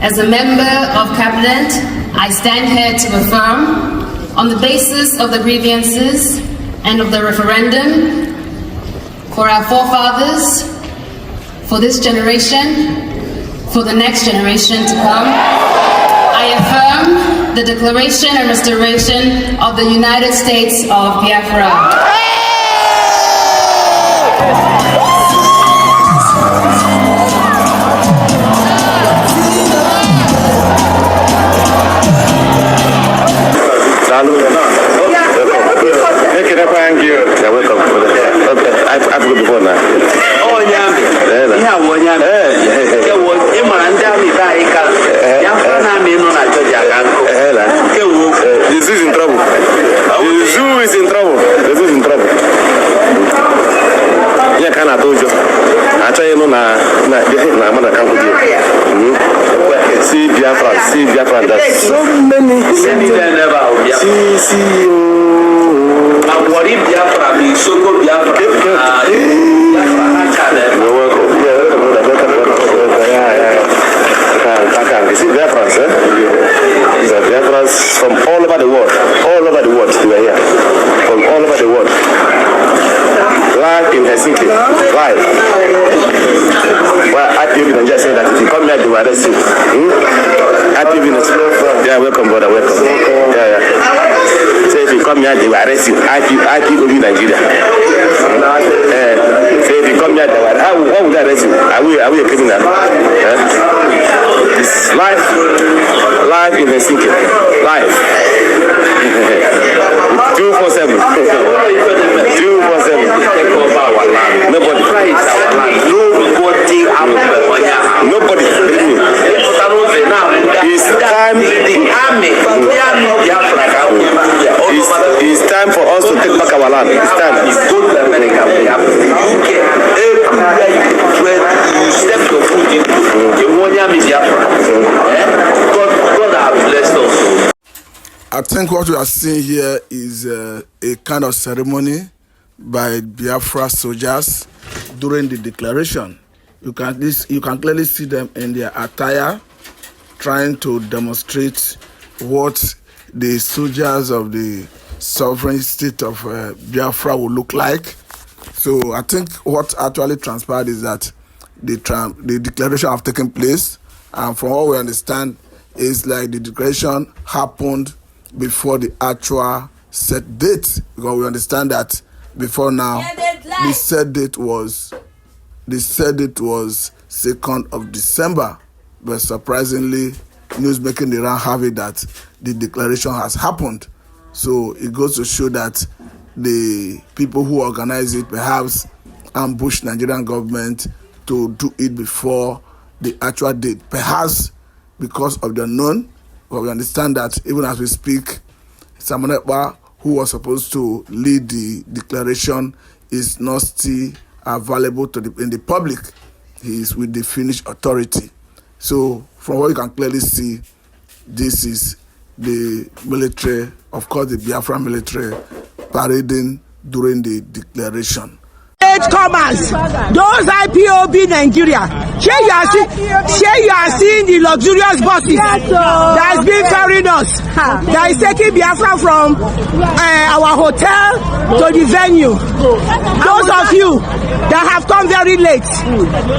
As a member of Cabinet, I stand here to affirm, on the basis of the grievances and of the referendum, for our forefathers, for this generation, for the next generation to come, I affirm the declaration and restoration of the United States of Biafra. I've got before now. Oh, yeah. Yeah, one year. Yeah, what? The zoo is in trouble. The zoo is in trouble. The zoo is in trouble. Yeah, can I do you? I tell you, no, I'm gonna come with you. See Biafra, there's so many. See. What if Biafra be so good Biafra? You see Biafrans, The Biafrans from all over the world. All over the world, they were here. From all over the world. Live in Helsinki. Live. Well, IPOB can just say that if you come here, they will arrest you. IPOB, yeah, welcome, brother, welcome. Yeah. So if you come here, they will arrest you. IPOB Nigeria. So if you come here, they will arrest you. What would they arrest you? Are we a criminal? It's live in Helsinki. Live. 247. 247. Nobody. Nobody. It's time. It's time for us to take back our land. It's time. You step your foot into God has blessed us. I think what we are seeing here is a kind of ceremony by Biafra soldiers during the declaration. You can clearly see them in their attire, trying to demonstrate what the soldiers of the sovereign state of Biafra will look like. So I think what actually transpired is that the declaration have taken place, and from what we understand, is like the declaration happened before the actual set date, because we understand that before now the set date was 2nd of December, but surprisingly news making the round have it that the declaration has happened. So it goes to show that the people who organize it perhaps ambushed Nigerian government to do it before the actual date, perhaps because of the unknown. But we understand that even as we speak, Samuel Ekpa, who was supposed to lead the declaration, is not still available in the public. He is with the Finnish authority. So from what you can clearly see, this is the military, of course the Biafra military, parading during the declaration. Comers, those IPOB Nigeria. Here you are seeing the luxurious buses that has been carrying us, that is taking Biafra from our hotel to the venue. Those of you that have come very late,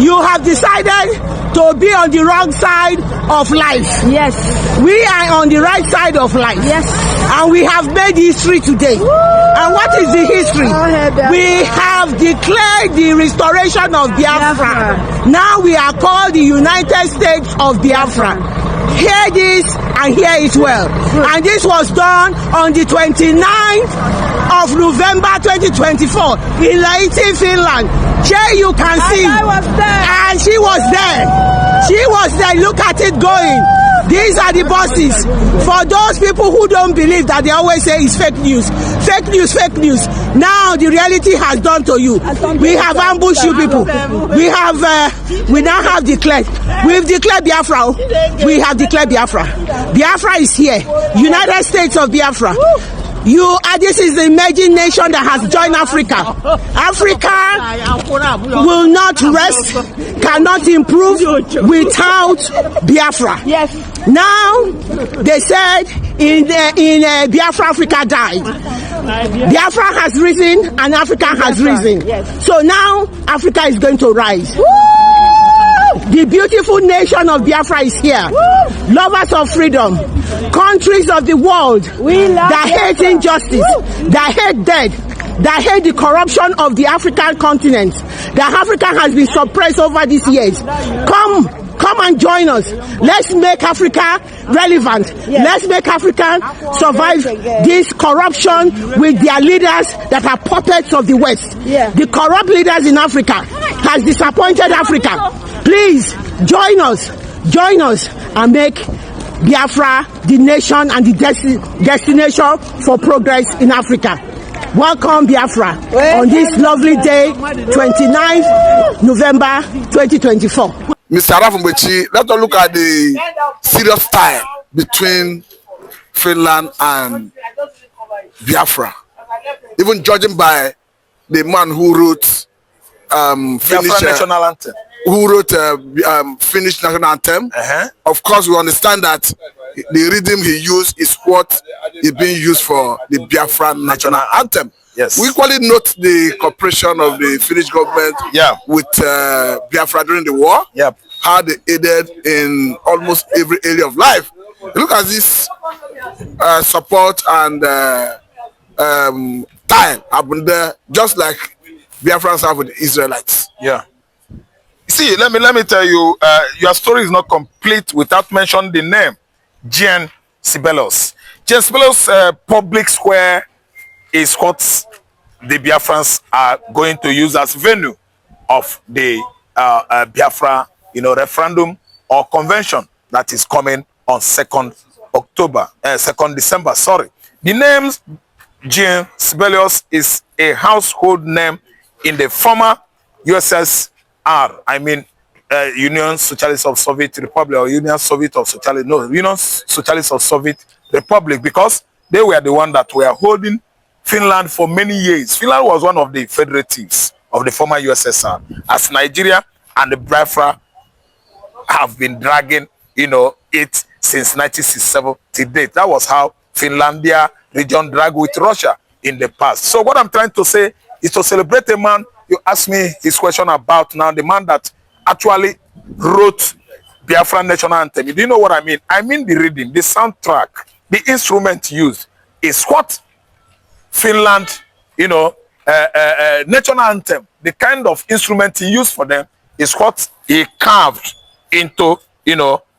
you have decided to be on the wrong side of life. Yes. We are on the right side of life. Yes. And we have made history today. Woo! And what is the history? We have declared the restoration of Biafra. Now we are called the United States of Biafra. Hear this and hear it well. And this was done on the 29th of November 2024 in Lahti, Finland. Here you can see. I was there. And she was there. She was there. Look at it going. These are the buses. For those people who don't believe that they always say it's fake news. Fake news, fake news. Now the reality has done to you. We have ambushed you people. We now have declared. We've declared Biafra. We have declared Biafra. Biafra is here. United States of Biafra. This is the emerging nation that has joined Africa. Africa will not rest, cannot improve without Biafra. Yes. Now, they said in Biafra, Africa died. Biafra has risen and Africa has risen. Yes. So now, Africa is going to rise. Woo! The beautiful nation of Biafra is here. Woo! Lovers of freedom, countries of the world that hate injustice, that hate death, that hate the corruption of the African continent, that Africa has been suppressed over these years. Come and join us. Let's make Africa relevant. Yes. Let's make Africa survive this corruption with their leaders that are puppets of the West. Yeah. The corrupt leaders in Africa has disappointed Africa. Please join us and make Biafra the nation and the destination for progress in Africa. Welcome Biafra on this lovely day, 29th November 2024. Mr. Rafumbechi, let's look at the serious tie between Finland and Biafra. Even judging by the man who wrote Finnish national anthem. Who wrote Finnish national anthem. Of course, we understand that the rhythm he used is what is being used for the Biafran national anthem. Yes. We equally note the cooperation of the Finnish government with Biafra during the war. Yep. How they aided in almost every area of life. Look at this support and time happened there, just like Biafrans have with the Israelites. Yeah. See, let me tell you, your story is not complete without mentioning the name, Geopolitical. Geopolitical public square is what the Biafrans are going to use as venue of the Biafra, referendum or convention that is coming on 2nd December. Sorry. The name Geopolitical is a household name in the former USSR. I mean, Union Socialist of Soviet Republic or Union Socialist of Soviet Republic, because they were the one that were holding Finland for many years. Finland was one of the federatives of the former USSR, as Nigeria and the Biafra have been dragging, it since 1967 to date. That was how Finlandia region dragged with Russia in the past. So what I'm trying to say is to celebrate a man. You asked me his question about now, the man that actually wrote Biafran national anthem. Do you know what I mean? I mean the reading, the soundtrack, the instrument used is what Finland, national anthem, the kind of instrument he used for them is what he carved into,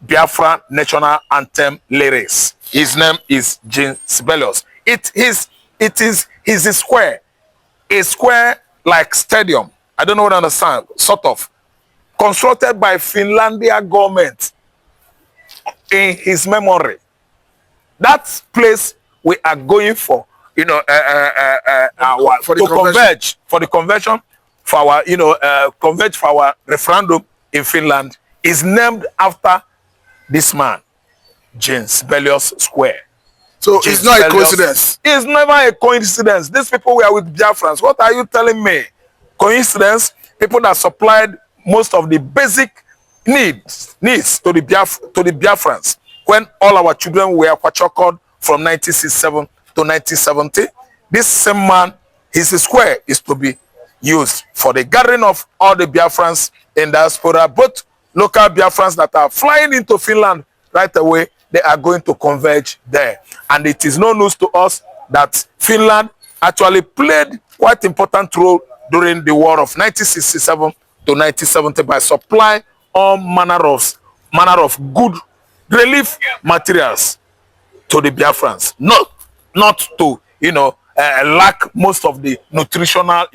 Biafra national anthem lyrics. His name is Geopolitical. It is a square like stadium. I don't know what I understand. Sort of constructed by Finlandia government in his memory. That place we are going for, converge for the convention for our, converge for our referendum in Finland is named after this man, Geopolitical Square. So it's not a coincidence. It's never a coincidence. These people were with Biafrans. What are you telling me? Coincidence? People that supplied most of the basic needs to the Biafrans when all our children were kwachokored from 1967 to 1970. This same man, his square is to be used for the gathering of all the Biafrans in diaspora, both local Biafrans that are flying into Finland right away. They are going to converge there. And it is no news to us that Finland actually played quite important role during the war of 1967 to 1970 by supplying all manner of good relief materials to the Biafrans. Not to, lack most of the nutritional,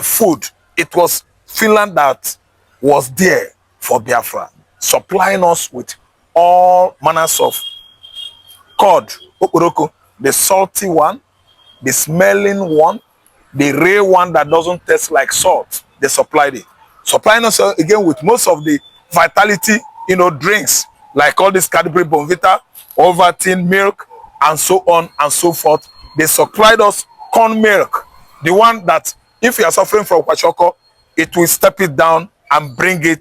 food. It was Finland that was there for Biafra, supplying us with all manners of cod, okoroko, the salty one, the smelling one, the rare one that doesn't taste like salt. They supplied it. Supplying us again with most of the vitality, drinks, like all this Cadbury Bonvita, Ovaltine milk, and so on and so forth. They supplied us corn milk, the one that if you are suffering from kwashiorkor, it will step it down and bring your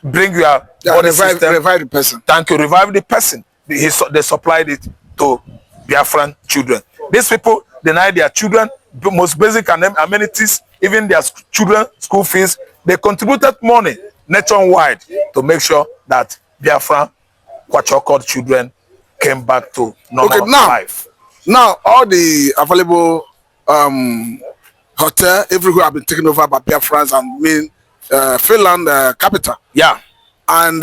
body system. Revive the person. Thank you, revive the person. They supplied it to Biafran children. These people deny their children the most basic amenities, even their children school fees. They contributed money nationwide to make sure that Biafran kwashiorkor children came back to normal life. Now, all the available hotel everywhere have been taken over by Biafrans and Finland capital. Yeah. And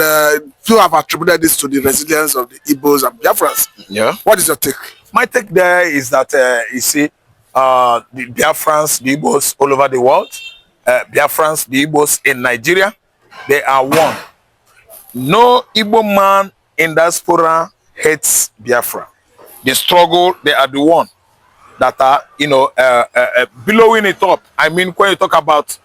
you have attributed this to the resilience of the Igbos and Biafrans. Yeah. What is your take? My take there is that, you see, the Biafrans, the Igbos all over the world, Biafrans, the Igbos in Nigeria, they are one. No Igbo man in diaspora hates Biafra. The struggle, they are the one that are, blowing it up. I mean, when you talk about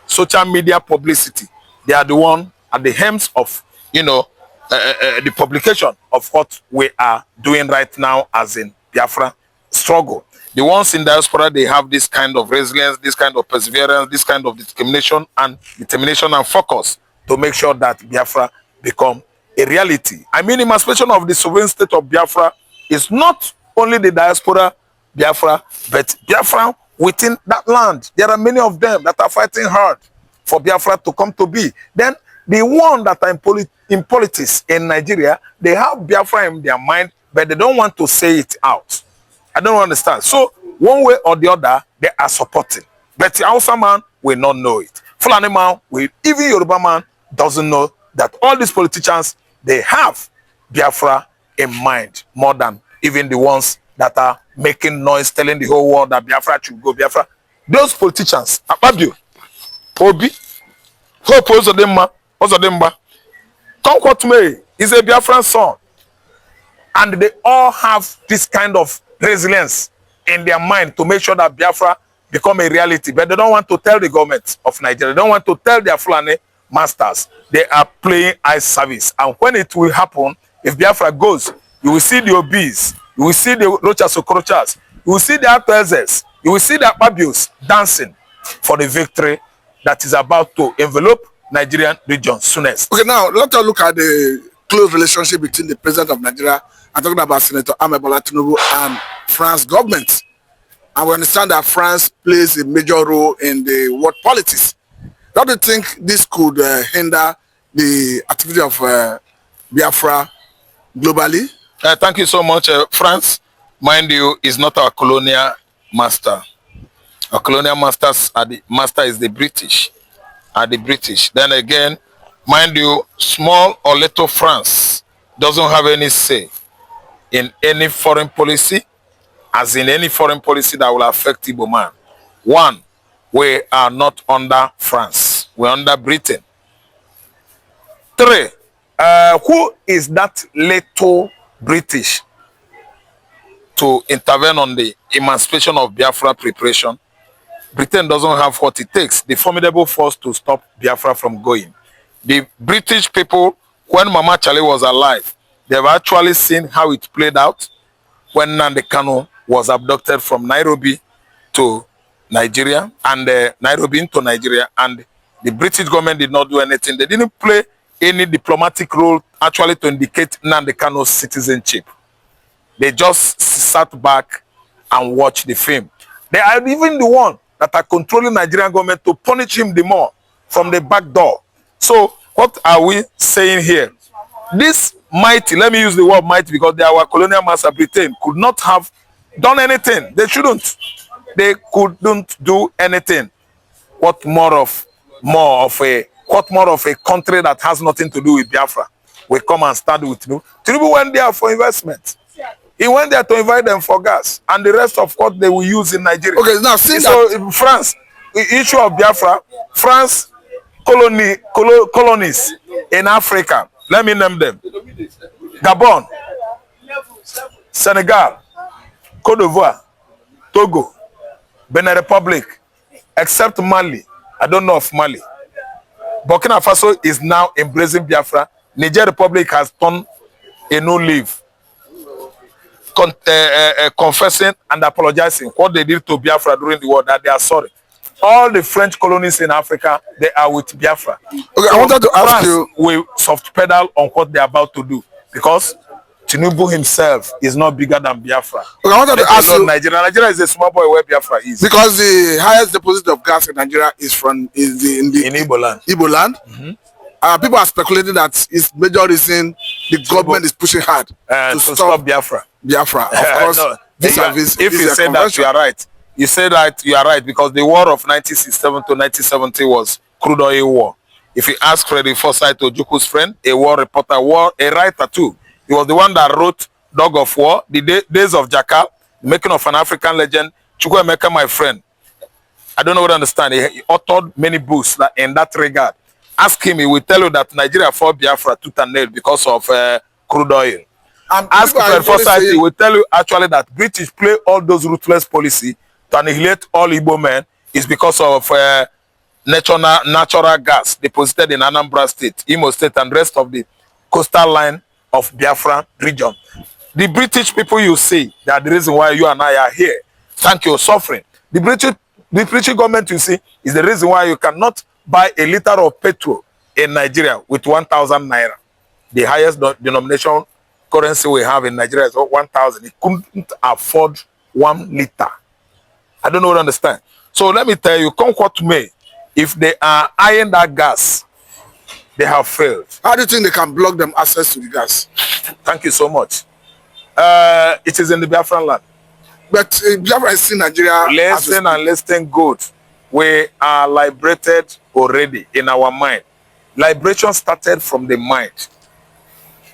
social media publicity, they are the one at the helms of, the publication of what we are doing right now as in Biafra struggle. The ones in diaspora, they have this kind of resilience, this kind of perseverance, this kind of determination and focus to make sure that Biafra become a reality. I mean, emancipation of the sovereign state of Biafra is not only the diaspora Biafra, but Biafra within that land. There are many of them that are fighting hard for Biafra to come to be. Then the one that are in politics in Nigeria, they have Biafra in their mind, but they don't want to say it out. I don't understand. So one way or the other, they are supporting. But the Hausa man will not know it. Fulani man, even Yoruba man doesn't know that all these politicians, they have Biafra in mind more than even the ones that are making noise, telling the whole world that Biafra should go. Biafra. Those politicians, Ababio, Obi, Hope Ozodimba, come what may, is a Biafran son. And they all have this kind of resilience in their mind to make sure that Biafra become a reality. But they don't want to tell the government of Nigeria. They don't want to tell their Fulani masters. They are playing eye service. And when it will happen, if Biafra goes, you will see the Obis, you will see the Rochas Okorochas, you will see the Atwezes, you will see the Ababios dancing for the victory that is about to envelope Nigerian region soonest. Okay, now let's look at the close relationship between the president of Nigeria, I'm talking about Senator Bola Tinubu, and France government. And we understand that France plays a major role in the world politics. Don't you think this could hinder the activity of Biafra globally? Thank you so much. France, mind you, is not our colonial master. Our colonial masters are the master is the British. Then again, mind you, small or little France doesn't have any say in any foreign policy, as in any foreign policy that will affect Igbo man. One, we are not under France. We're under Britain. Three, who is that little British to intervene on the emancipation of Biafra preparation? Britain doesn't have what it takes, the formidable force to stop Biafra from going. The British people, when Mama Chale was alive, they've actually seen how it played out when Nnamdi Kanu was abducted from Nairobi to Nigeria, and Nairobi into Nigeria, and the British government did not do anything. They didn't play any diplomatic role actually to indicate Nnamdi Kanu's citizenship. They just sat back and watched the film. They are even the one that are controlling Nigerian government to punish him the more from the back door. So what are we saying here? This mighty, let me use the word mighty because they are our colonial master Britain, could not have done anything. They shouldn't. They couldn't do anything. What more of a country that has nothing to do with Biafra? We come and start with Tinubu. Tinubu went there for investment. He went there to invite them for gas and the rest of what they will use in Nigeria. Okay, now see so France, the issue of Biafra, France colonies in Africa. Let me name them: Gabon, Senegal, Cote d'Ivoire, Togo, Benin Republic, except Mali. I don't know of Mali. Burkina Faso is now embracing Biafra. Niger Republic has turned a new leaf. confessing and apologizing what they did to Biafra during the war, that they are sorry. All the French colonies in Africa, they are with Biafra. Okay, so I wanted to ask France you. will soft pedal on what they're about to do because Tinubu himself is not bigger than Biafra. Okay, I wanted to ask you. Nigeria is a small boy where Biafra is. Because the highest deposit of gas in Nigeria is in Igbo land. Igbo land. People are speculating that it's major reason the government is pushing hard to stop Biafra. Biafra, of course. No, if you say that, you are right. You say that you are right because the war of 1967 to 1970 was crude oil war. If you ask Freddy Forsyth Ojuku's friend, a war reporter, a writer too, he was the one that wrote Dog of War, The Days of Jackal, Making of an African Legend. Chukwuemeka, my friend, I don't know what to understand. He authored many books in that regard. Ask him, he will tell you that Nigeria fought Biafra tooth and nail because of crude oil. Ask Fred Forsyth, he will tell you actually that British play all those ruthless policy to annihilate all Igbo men is because of natural gas deposited in Anambra State, Imo State, and rest of the coastal line of Biafra region. The British people you see, they are the reason why you and I are here. Thank you, suffering. The British government you see is the reason why you cannot buy a liter of petrol in Nigeria with 1,000 naira. The highest denomination currency we have in Nigeria is 1,000. It couldn't afford 1 liter. I don't know what to understand. So let me tell you, come what may, if they are eyeing that gas, they have failed. How do you think they can block them access to the gas? Thank you so much. It is in the Biafran land. But Biafra is in Nigeria. Listen and listen good. We are liberated already in our mind. Liberation started from the mind,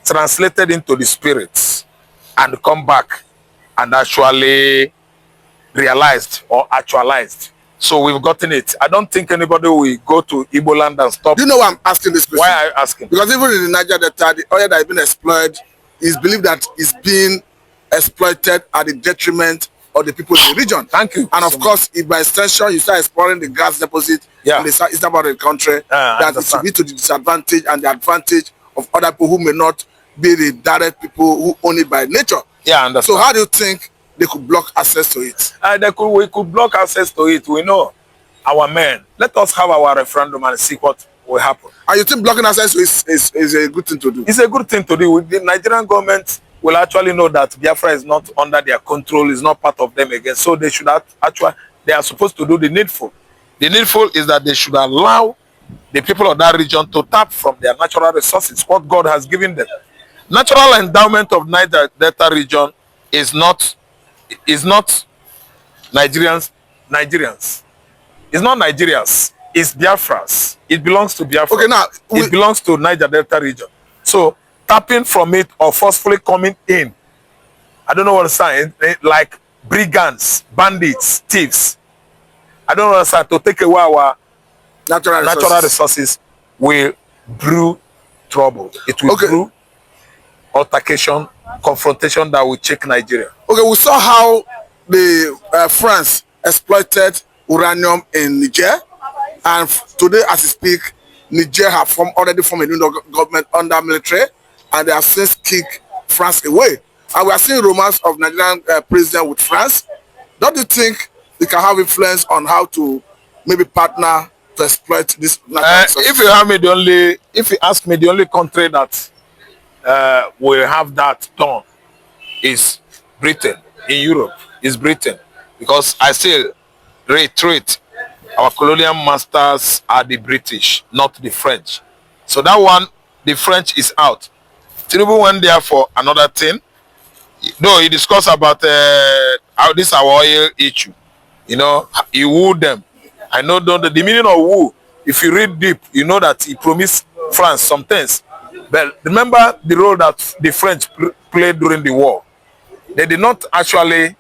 translated into the spirits, and come back and actually realized or actualized. So we've gotten it. I don't think anybody will go to Igbo land and stop. Do you know why I'm asking this question? Why are you asking? Because even in the Niger Delta, the oil that has been exploited is believed that it's being exploited at the detriment of the people in the region. Thank you. And of course, if by extension you start exploring the gas deposit in the eastern part of the country, that it will be to the disadvantage and the advantage of other people who may not be the direct people who own it by nature. Yeah, I understand. So how do you think they could block access to it? We could block access to it. We know our men. Let us have our referendum and see what will happen. And you think blocking access to it is a good thing to do? It's a good thing to do. The Nigerian government will actually know that Biafra is not under their control, is not part of them again. So they should they are supposed to do the needful. The needful is that they should allow the people of that region to tap from their natural resources, what God has given them. Natural endowment of Niger Delta region is not Nigerians. It's not Nigerians. It's Biafras. It belongs to Biafra. Okay, now it belongs to Niger Delta region. So tapping from it or forcefully coming in, I don't know what to say. Like brigands, bandits, thieves. I don't know what to say. To take away our natural resources will brew trouble. It will brew altercation, confrontation that will shake Nigeria. Okay, we saw how the France exploited uranium in Niger, and today, as we speak, Niger have already formed a new government under military, and they have since kicked France away. And we are seeing rumors of Nigerian president with France. Don't you think they can have influence on how to maybe partner to exploit this natural resources? If you ask me, the only country that will have that done is Britain. In Europe is Britain, because I still reiterate, our colonial masters are the British, not the French. So that one, the French is out. Tinubu went there for another thing. No, he discussed about how this our oil issue. You know, he wooed them. I know the meaning of woo. If you read deep, you know that he promised France some things. But remember the role that the French played during the war. They did not actually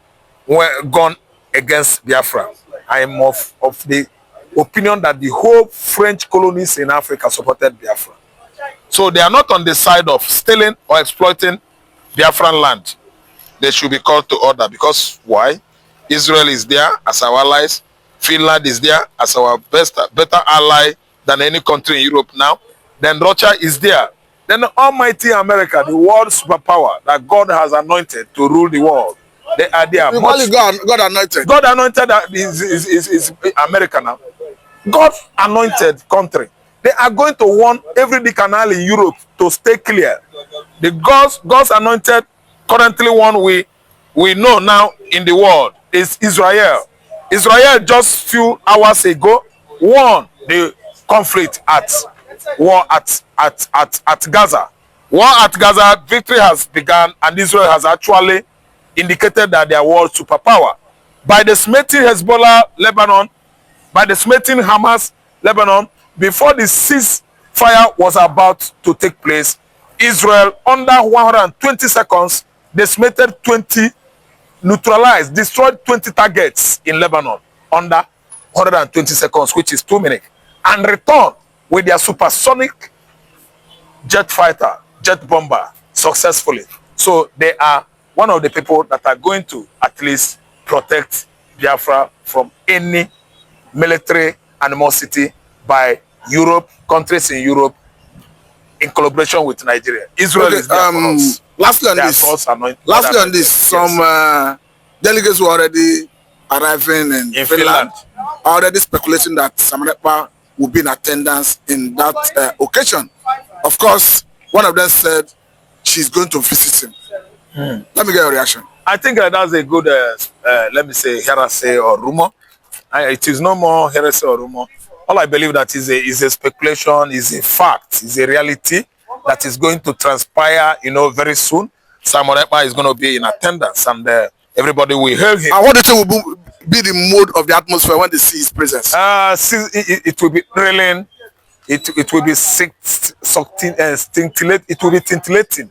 gone against Biafra. I am of the opinion that the whole French colonies in Africa supported Biafra. So they are not on the side of stealing or exploiting Biafran land. They should be called to order, because why? Israel is there as our allies. Finland is there as our better ally than any country in Europe now. Then Russia is there. Then the almighty America, the world superpower that God has anointed to rule the world, they are there. You call it God anointed. God anointed is America now. God anointed country. They are going to warn every canal in Europe to stay clear. The God's anointed currently one we know now in the world is Israel. Israel just few hours ago won the conflict at war at Gaza. War at Gaza, victory has begun, and Israel has actually indicated that they are world superpower. By the smiting Hezbollah, Lebanon, by the smiting Hamas, Lebanon, before the ceasefire was about to take place, Israel, under 120 seconds, decimated 20, neutralized, destroyed 20 targets in Lebanon under 120 seconds, which is 2 minutes, and returned with their supersonic jet fighter, jet bomber, successfully. So they are one of the people that are going to at least protect Biafra from any military animosity by Europe, countries in Europe, in collaboration with Nigeria. Israel is there for us. Lastly on this, some delegates were already arriving in Finland are already speculating that Samarepa will be in attendance in that occasion. Of course, one of them said she's going to visit him. Let me get your reaction. I think that's a good, let me say, heresy or rumor. It is no more heresy or rumor. All I believe that is a speculation, is a fact, is a reality that is going to transpire, very soon. Samarepa is going to be in attendance, and everybody will hail him. And what do you think will be the mood of the atmosphere when they see his presence? It will be thrilling. It will be scintillating. It will be scintillating.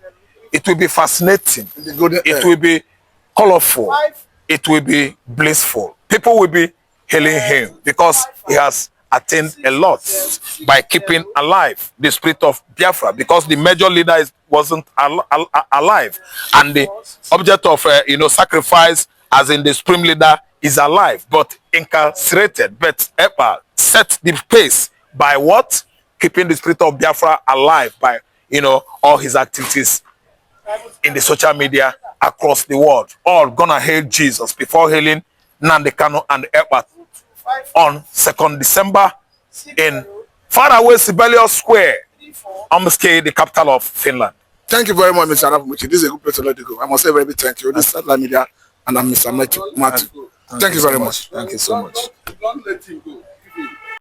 It will be fascinating. It will be colorful. It will be blissful. People will be hailing him because he has attained a lot by keeping alive the spirit of Biafra, because the major leader wasn't alive, and the object of sacrifice, as in the supreme leader, is alive but incarcerated, but set the pace by what? Keeping the spirit of Biafra alive by all his activities in the social media across the world. All gonna hail Jesus before hailing Nnamdi Kanu and Ekpa on 2nd December in faraway Sibelius Square, Omske, the capital of Finland. Thank you very much, Mr. Arapamuchi. This is a good place to let you go. I must say very big thank you. This is Satellite Media, and I'm Mr. Matthew. Thank you very much. Thank you so much. Don't let him go.